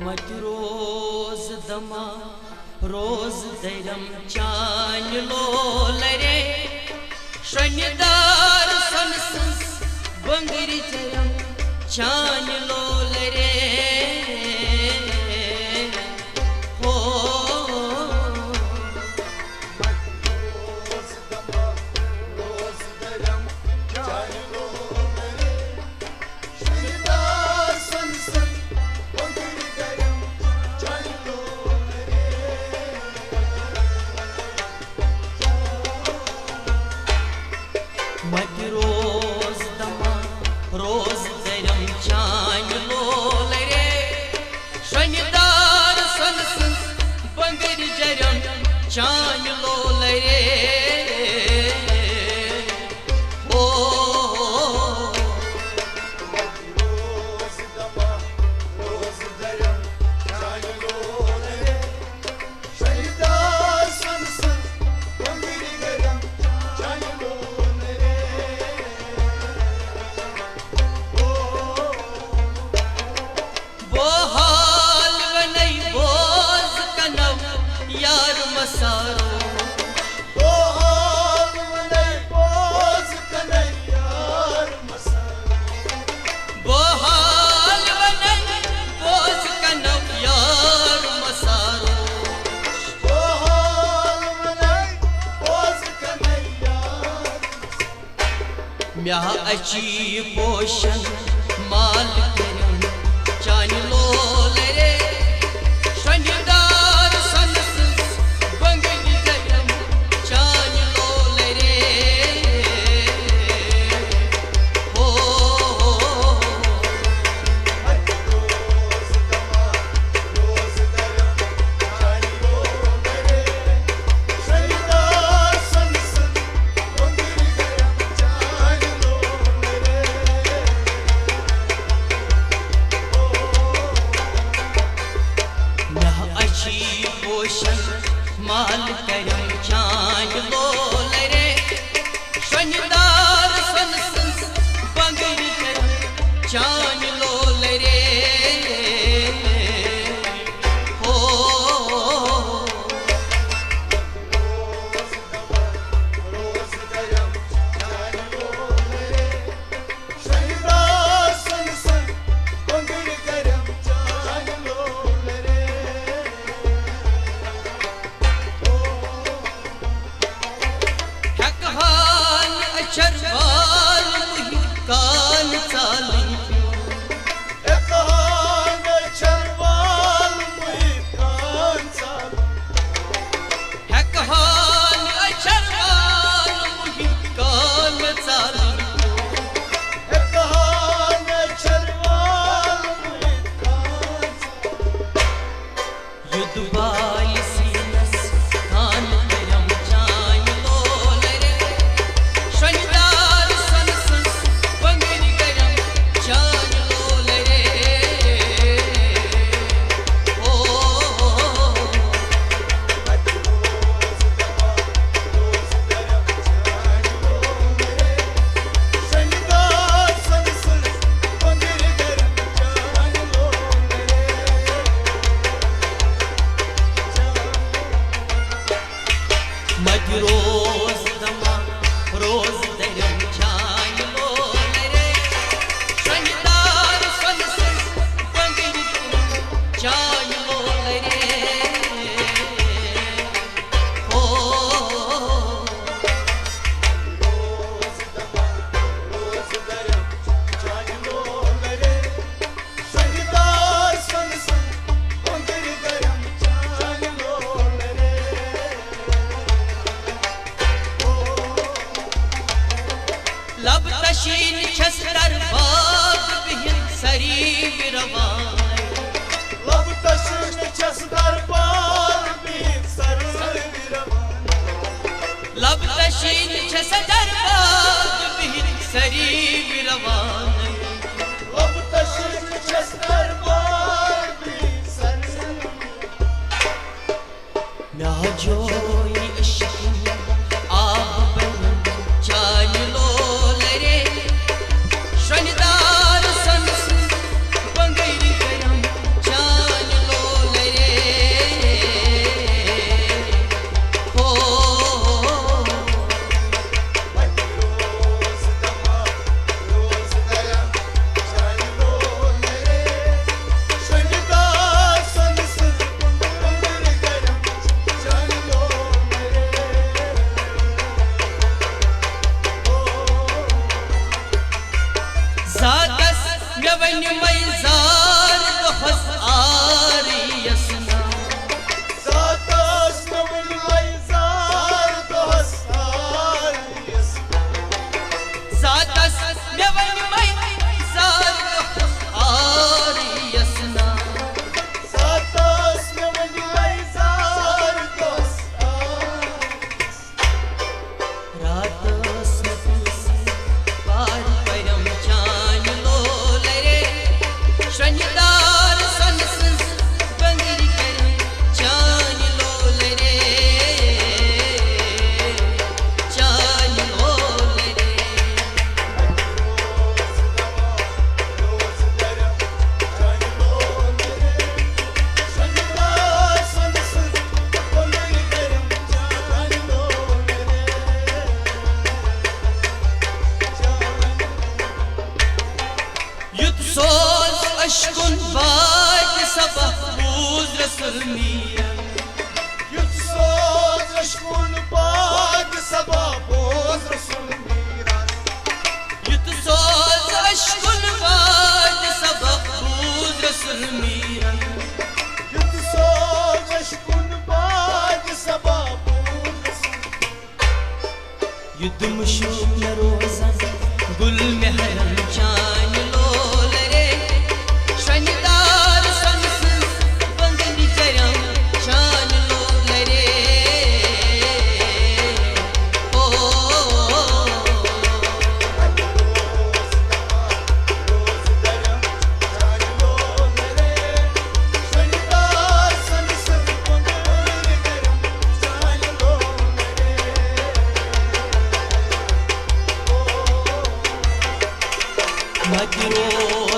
मत रोज दमा रोज दरम चान लोलरे शनिदार सनसस बंगरी चरम चान लोलरे हो मत रोज दमा रोज दरम चान लोलरे शनिदार सनसस बंगरी जरम चान लोलरे हो रोज दरम चान लोलरे शनिदार सनसस बंगरी जरम चान लोलरे वो हाल बनई बोझ कनव यार मसारो ओ हाल बनई बोझ कन्हैयार मसारो वो हाल बनई बोझ कनव यार मसारो ओ हाल बनई बोझ कन्हैयार म्याह अची पोषण माल करम चान लोलरे शनिदार सनसस बंगरी जरम चान लोलरे हो रोज दमा रोज दरम चान लोलरे शनिदार सनसस बंगरी जरम चान लोलरे म्याह अची पोषण माल करम चान लोलरे शनिदार सनसस बंगरी जरम चान लोलरे हो रोज दरम चान लोलरे शनिदार सनसस बंगरी जरम चान लोलरे हकहान अचरवाल मुहि कान चाली एक हान चरवाल मुई कान चाल हकहान अचरवाल मुहि कान चाली एक हान चरवाल मुई कान चाल युद्धवाल सीनस कान करम चान लोलरे शनिदार सनसस बंगरी करम चान लोलरे हो रोज दरम चान लोलरे शनिदार सनसस बंगरी जरम चान लोलरे मत रोज दमा रोज दरम चान लोलरे शनिदार सनसस बंगरी जरम चान लोलरे हो रोज दमा रोज दरम चान लोलरे शनिदार सनसस बंगरी जरम चान लोलरे लब तशीन छस दरबाग बिहिन सरी बिरवाय लब तशीन छस दरबार बीत सर विरवान लब तशीन छस दरबाग बिहिन सरी बिरवान लब तशीन छस दरबार बीत सर म्याह जोई इश्क आब बनम चान लोलरे शनिदार सनसस बंगरी करम चान मे वन मैजार दोहस आरी यसना Zatas me वन मैजार दोहस आरी यसना जातस मे वन मैजार दोहस आरी यसना Zatas me वन मैजार दोहस रातस में तुलसी पार परम चान लोल रे शनिदार सनसंस बंगरी करम चान लोल रे चान लोल रे रोज दरम जान लो मेरे शनिवार संसद बंगरी करम जान लो मेरे युद्ध सोल अशकुन बाज सबह बूज रसूल मिया Yutsoz aşkın bag sabah boz Resul miras युद्ध सोल अशकुन बाज सबह बूज रसूल मिया Yutsoz aşkın bag sabah boz Resul युद्ध मुशूक न रोज़न गुल में हरम चान लोल रे शनिदार सनसंस बंगनी चरम चान लोल रे ओ रोज दरम जान लो मेरे शनिवार संसद बंगरी करम जान लो मेरे मत रो